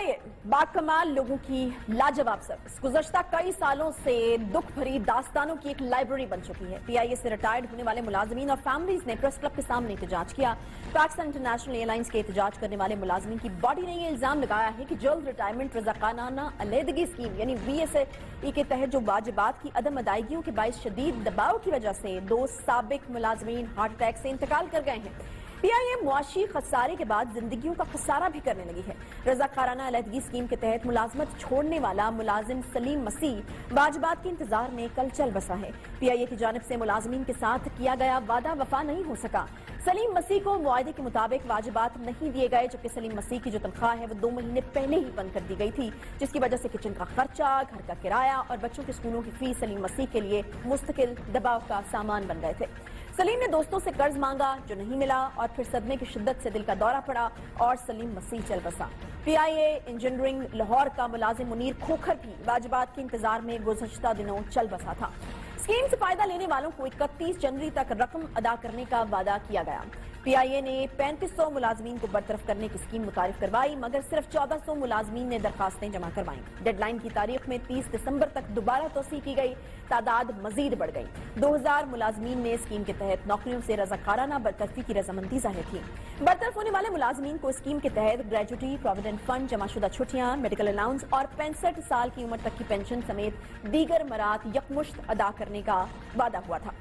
PIA बाकमाल लोगों की लाजवाब सर्विस गुज़श्ता कई सालों से दुख भरी दास्तानों की एक लाइब्रेरी बन चुकी है। PIA से रिटायर्ड होने वाले मुलाजमीन और फैमिलीज ने प्रेस क्लब के सामने एहतजाज किया। पाकिस्तान इंटरनेशनल एयरलाइंस के एहतजाज करने वाले मुलाजमीन की बॉडी ने ये इल्जाम लगाया है कि जल्द रिटायरमेंट रज़ाकाराना अलहदगी स्कीम यानी VSA के तहत जो वाजिबात की अदम अदायगियों के बाइस शदीद दबाव की वजह से 2 साबिक मुलाजमीन हार्ट अटैक से इंतकाल कर गए हैं। PIA मुआशी खसारे के बाद जिंदगियों का खसारा भी करने लगी है। रज़ाकाराना अलहदगी स्कीम के तहत मुलाजमत छोड़ने वाला मुलाजिम सलीम मसीह वाजिबात के इंतजार में कल चल बसा है। PIA की जानिब से मुलाजमीन के साथ किया गया वादा वफा नहीं हो सका। सलीम मसीह को मुआहदे के मुताबिक वाजिबात नहीं दिए गए, जबकि सलीम मसीह की जो तनख्वाह है वो 2 महीने पहले ही बंद कर दी गई थी, जिसकी वजह से किचन का खर्चा, घर का किराया और बच्चों के स्कूलों की फीस सलीम मसीह के लिए मुस्तकिल दबाव का सामान बन गए थे। सलीम ने दोस्तों से कर्ज मांगा जो नहीं मिला और फिर सदमे की शिद्दत से दिल का दौरा पड़ा और सलीम मसीह चल बसा। PIA इंजीनियरिंग लाहौर का मुलाजिम मुनीर खोखर भी वाजिबात के इंतजार में गुज़श्ता दिनों चल बसा था। स्कीम से फायदा लेने वालों को 31 जनवरी तक रकम अदा करने का वादा किया गया। PIA ने 3500 मुलाजमीन को बरतरफ करने की स्कीम मुतारिफ करवाई, मगर सिर्फ 1400 मुलाजमीन ने दरखास्तें जमा करवाई। डेडलाइन की तारीख में 30 दिसंबर तक दोबारा तोसी की गई, तादाद मजीद बढ़ गई। 2000 मुलाजमीन ने स्कीम के तहत नौकरियों से रज़ाकाराना बरतरफी की रजामंदी जाहिर की। बरतरफ होने वाले मुलाजमीन को स्कीम के तहत ग्रेजुटी, प्रोविडेंट फंड, जमाशुदा छुट्टियां, मेडिकल अलाउंस और 65 साल की उम्र तक की पेंशन समेत दीगर मरात यकमुश्त अदा करने का वादा हुआ था।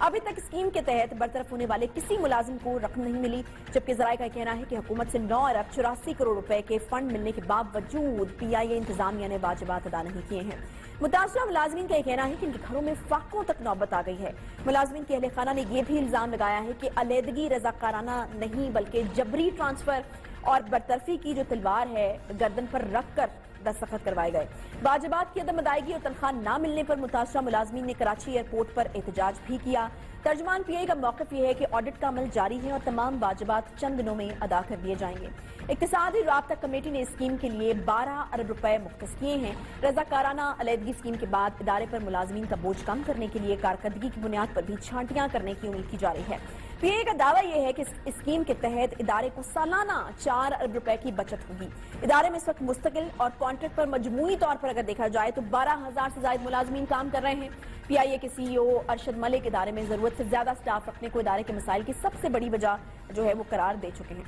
अभी तक स्कीम के तहत बरतरफ होने वाले किसी मुलाजिम को रकम नहीं मिली, जबकि ज़राए का कहना है कि हुकूमत से 9 अरब 84 करोड़ रुपए के फंड मिलने के बावजूद PIA इंतजामिया ने वाजिबात अदा नहीं किए हैं। मुतासरा मुलाजमीन का यह कहना है कि इनके घरों में फाकों तक नौबत आ गई है। मुलाजमीन के अहले खाना ने यह भी इल्जाम लगाया है कि अलहदगी रज़ाकाराना नहीं बल्कि जबरी ट्रांसफर और बरतरफी की जो तलवार है गर्दन पर रख कर दस्तखत करवाए गए। वाजिबात की अदम अदायगी और तनख्वाह न मिलने पर मुतासरा मुलाजमीन ने कराची एयरपोर्ट पर एहतजाज भी किया। तर्जमान PIA का मौक़िफ़ यह है कि ऑडिट का अमल जारी है और तमाम वाजिबात चंद दिनों में अदा कर दिए जाएंगे। इक़्तिसादी राब्ता कमेटी ने स्कीम के लिए 12 अरब रुपए मुख्तस किए हैं। रज़ाकाराना अलहदगी स्कीम के बाद इदारे पर मुलाजमीन का बोझ कम करने के लिए कारकर्दगी की बुनियाद पर भी छांटियां करने की उम्मीद की जा रही है। PIA का दावा यह है कि इस स्कीम के तहत इदारे को सालाना 4 अरब रुपए की बचत होगी। इदारे में इस वक्त मुस्तकिल और कॉन्ट्रैक्ट पर मजमूई तौर पर अगर देखा जाए तो 12,000 से ज्यादा मुलाजमीन काम कर रहे हैं। PIA के CEO अरशद मलिक इदारे में जरूरत से ज्यादा स्टाफ रखने को इदारे के मसाइल की सबसे बड़ी वजह जो है वो करार दे चुके हैं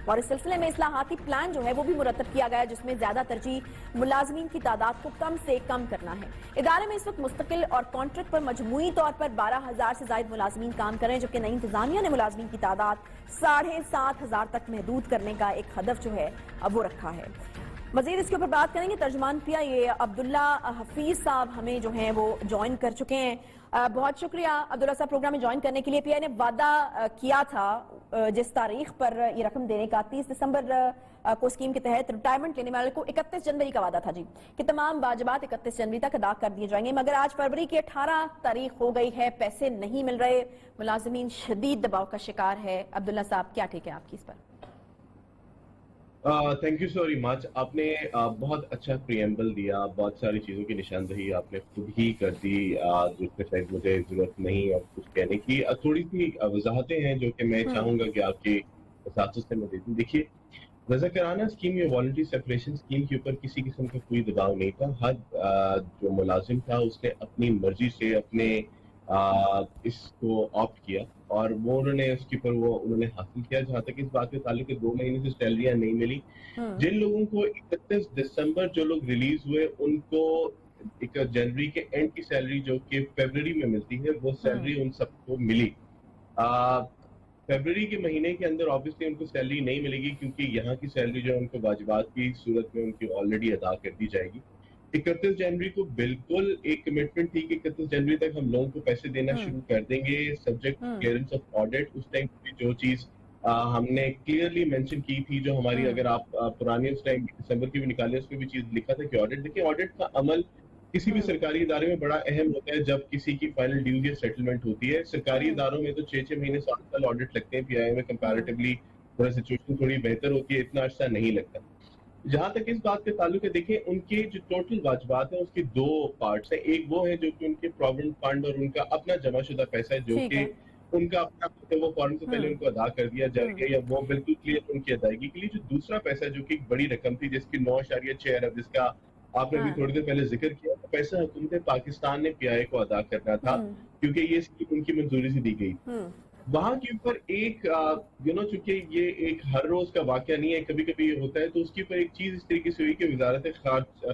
और इस सिलसिले में इस्लाहाती प्लान जो है वो भी मुरतब किया गया, जिसमें ज्यादा तरजीह मुलाजमीन की तादाद को कम से कम करना है। इदारे में इस वक्त मुस्तकिल और कॉन्ट्रैक्ट पर मजमूई तौर पर 12,000 से ज्यादा मुलाजमीन काम कर रहे हैं, जबकि नई इंतजामिया ने मुलाजमीन की तादाद 7,500 तक महदूद करने का एक हदफ जो है अब वो रखा है। मजीद इसके ऊपर बात करेंगे। तर्जमान PIA अब्दुल्ला हफीज साहब हमें जो हैं वो ज्वाइन कर चुके हैं। बहुत शुक्रिया अब्दुल्ला साहब प्रोग्राम में ज्वाइन करने के लिए। PIA ने वादा किया था जिस तारीख पर ये रकम देने का, 30 दिसंबर को स्कीम के तहत रिटायरमेंट लेने वाले को 31 जनवरी का वादा था जी कि तमाम वाजिबात 31 जनवरी तक अदा कर दिए जाएंगे, मगर आज फरवरी की 18 तारीख हो गई है, पैसे नहीं मिल रहे, मुलाजमीन शदीद दबाव का शिकार है। अब्दुल्ला साहब क्या ठीक है आपकी इस पर? Thank you so very much. आपने बहुत अच्छा प्रियम्बल दिया, बहुत सारी चीज़ों की निशानदही आपने खुद ही कर दी, जिसमें शायद मुझे जरूरत नहीं और कुछ कहने की। थोड़ी सी वजाहतें हैं जो कि मैं चाहूंगा कि आपके साथ से मैं दे दूं। देखिए, रज़ाकाराना स्कीम या वॉलंटरी सेपरेशन स्कीम के ऊपर किसी किस्म का कोई दबाव नहीं था। हर जो मुलाजिम था उसने अपनी मर्जी से अपने इसको ऑप्ट किया और वो उन्होंने उसके ऊपर वो उन्होंने हासिल किया। जहां तक इस बात के ताल्लुक 2 महीने से सैलरियां नहीं मिली, जिन लोगों को 31 दिसंबर जो लोग रिलीज हुए उनको 1 जनवरी के एंड की सैलरी जो कि फरवरी में मिलती है वो सैलरी उन सबको मिली। फरवरी के महीने के अंदर ऑब्वियसली उनको सैलरी नहीं मिलेगी, क्योंकि यहाँ की सैलरी जो है उनको वाजिबात की सूरत में उनकी ऑलरेडी अदा कर दी जाएगी। 31 जनवरी को बिल्कुल एक कमिटमेंट थी कि 31 जनवरी तक हम लोगों को पैसे देना शुरू कर देंगे, सब्जेक्ट क्लियरेंस ऑफ ऑडिट। उस टाइम की जो चीज हमने क्लियरली मेंशन की थी, जो हमारी अगर आप पुरानी उस टाइम दिसंबर की भी निकाले उसमें भी चीज लिखा था कि ऑडिट। देखिए, ऑडिट का अमल किसी भी सरकारी इदारे में बड़ा अहम होता है जब किसी की फाइनल ड्यू या सेटलमेंट होती है। सरकारी इदारों में तो 6-6 महीने 7 साल ऑडिट लगते हैं। PIA में कंपैरेटिवली थोड़ा सिचुएशन थोड़ी बेहतर होती है, इतना अर्सा नहीं लगता। जहां तक इस बात के ताल्लुक है, देखिए उनके जो टोटल वाजिबात है उसके 2 पार्ट्स हैं। एक वो है जो कि उनके प्रोविडेंट फंड और उनका अपना जमाशुदा पैसा है जो कि उनका अपना वो फौरन से पहले उनको अदा कर दिया जाएगा या वो बिल्कुल क्लियर उनकी अदायगी के लिए जो दूसरा पैसा जो कि एक बड़ी रकम थी जिसकी 9.6 अरब जिसका आपने भी थोड़ी देर पहले जिक्र किया, तो पैसा हुकूमत पाकिस्तान ने पीआईए को अदा करना था क्योंकि ये स्कीम उनकी मंजूरी से दी गई। वहां के ऊपर एक चूंकि ये एक हर रोज का वाकया नहीं है, कभी कभी ये होता है, तो उसके ऊपर एक चीज इस तरीके से हुई कि वजारत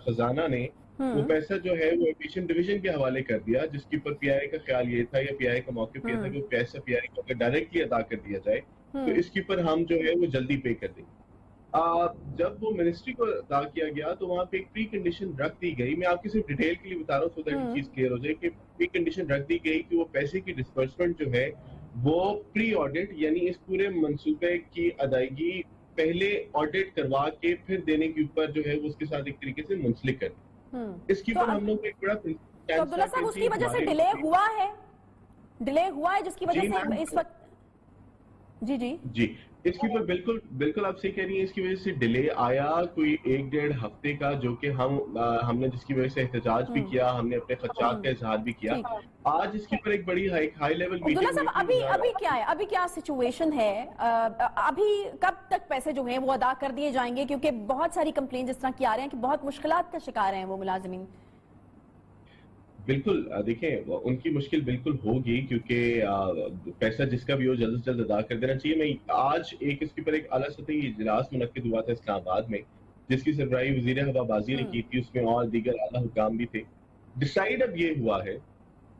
खजाना ने वो पैसा जो है वो एविएशन डिवीजन के हवाले कर दिया, जिसके ऊपर पीआईए का ख्याल ये था या पीआईए का मौक़िफ़ ये था कि वो पैसा पीआईए को अगर डायरेक्टली अदा कर दिया जाए तो इसके ऊपर हम जो है वो जल्दी पे कर देंगे। जब वो मिनिस्ट्री को अदा किया गया तो वहां पे एक प्री कंडीशन रख दी गई, मैं आपकी सिर्फ डिटेल के लिए बता रहा हूँ सो दैट चीज क्लियर हो जाए कि प्री कंडीशन रख दी गई कि वो पैसे की डिस्बर्समेंट जो है वो प्री ऑडिट यानी इस पूरे मंसूबे की अदायगी पहले ऑडिट करवा के फिर देने के ऊपर जो है वो उसके साथ एक तरीके से मुंसलिक कर दी। इसके ऊपर हम लोग एक बड़ा तो अब्दुल्ला साहब उसकी वजह से डिले हुआ है जिसकी वजह से इस वक्त जी इसके ऊपर बिल्कुल आप सही कह रही हैं, इसकी वजह से डिले आया कोई 1-1.5 हफ्ते का, जो कि हमने जिसकी वजह से एहतजाज भी किया, हमने अपने खदशात का इजहार भी किया। आज इसके ऊपर एक बड़ी हाई लेवल मीटिंग। अभी क्या है, अभी क्या सिचुएशन है, अभी कब तक पैसे जो हैं वो अदा कर दिए जाएंगे, क्योंकि बहुत सारी कंप्लेंट जिस तरह की आ रहे हैं कि बहुत मुश्किलात का शिकार हैं वो मुलाजिमीन। बिल्कुल देखें उनकी मुश्किल बिल्कुल होगी क्योंकि पैसा जिसका भी हो जल्द से जल्द अदा कर देना चाहिए। मैं आज इसके ऊपर एक आला सतही इजलास मुनक्किद हुआ था इस्लामाबाद में, जिसकी सरबराही वजीर हवाबाजी ने की थी, उसमें और दीगर आला हुकाम भी थे। डिसाइड अब ये हुआ है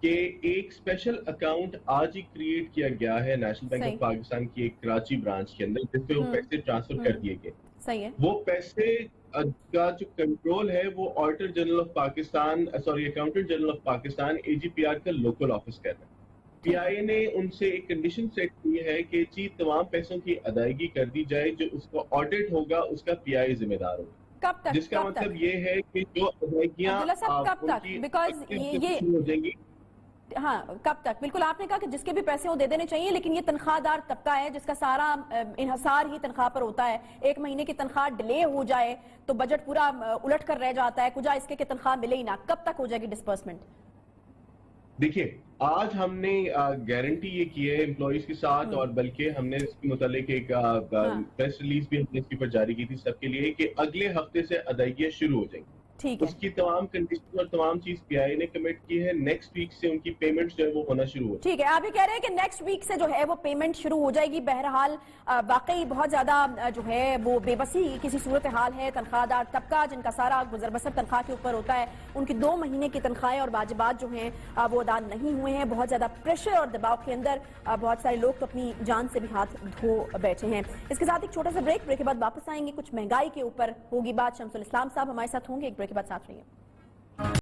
कि एक स्पेशल अकाउंट आज ही क्रिएट किया गया है नेशनल बैंक ऑफ पाकिस्तान की एक कराची ब्रांच के अंदर, जिसपे वो पैसे ट्रांसफर कर दिए गए। सही है। वो पैसे का जो कंट्रोल है वो auditor general of Pakistan accountant general of Pakistan AGPR का लोकल ऑफिस कर रहा है। पीआईए ने उनसे एक कंडीशन सेट की है कि जी तमाम पैसों की अदायगी कर दी जाए, जो उसका ऑडिट होगा उसका पीआईए जिम्मेदार होगा। कब तक? जिसका मतलब ये है कि जो अदायगियां कब तक, बिकॉज ये हो जाएंगी। हाँ, कब तक? बिल्कुल आपने कहा कि जिसके भी पैसे वो दे देने चाहिए, लेकिन ये तनख्वाहदार तबका है जिसका सारा इन्हसार ही तनख्वाह पर होता है। एक महीने की तनख्वाह डिले हो जाए तो बजट पूरा उलट कर रह जाता है, कुछ इसके कि तनख्वाह मिले ही ना। कब तक हो जाएगी डिस्बर्समेंट? देखिए आज हमने गारंटी ये की है एम्प्लॉइज के साथ, और बल्कि हमने इसके मुतालिक एक प्रेस रिलीज भी हमने इसके ऊपर जारी की थी सबके लिए कि अगले हफ्ते से अदायगियां शुरू हो जाएंगी। उसकी तमाम कंडीशन और तमाम चीज पीआईए ने कमिट की है। नेक्स्ट वीक से उनकी पेमेंट्स जो है वो होना शुरू हो। ठीक है, आप ये कह रहे हैं कि नेक्स्ट वीक से जो है वो पेमेंट शुरू हो जाएगी। बहरहाल वाकई बहुत ज्यादा जो है वो बेबसी किसी सूरत हाल है। तनख्वाहदार तबका जिनका सारा गुजर बसर तनख्वाह के ऊपर होता है, उनकी 2 महीने की तनख्वाहें और वाजिबात जो हैं वो अदा नहीं हुए हैं। बहुत ज्यादा प्रेशर और दबाव के अंदर बहुत सारे लोग तो अपनी जान से भी हाथ धो बैठे हैं। इसके साथ एक छोटा सा ब्रेक के बाद वापस आएंगे। कुछ महंगाई के ऊपर होगी बात। शमसुल इस्लाम साहब हमारे साथ होंगे। एक ब्रेक के बाद साथ रहिए।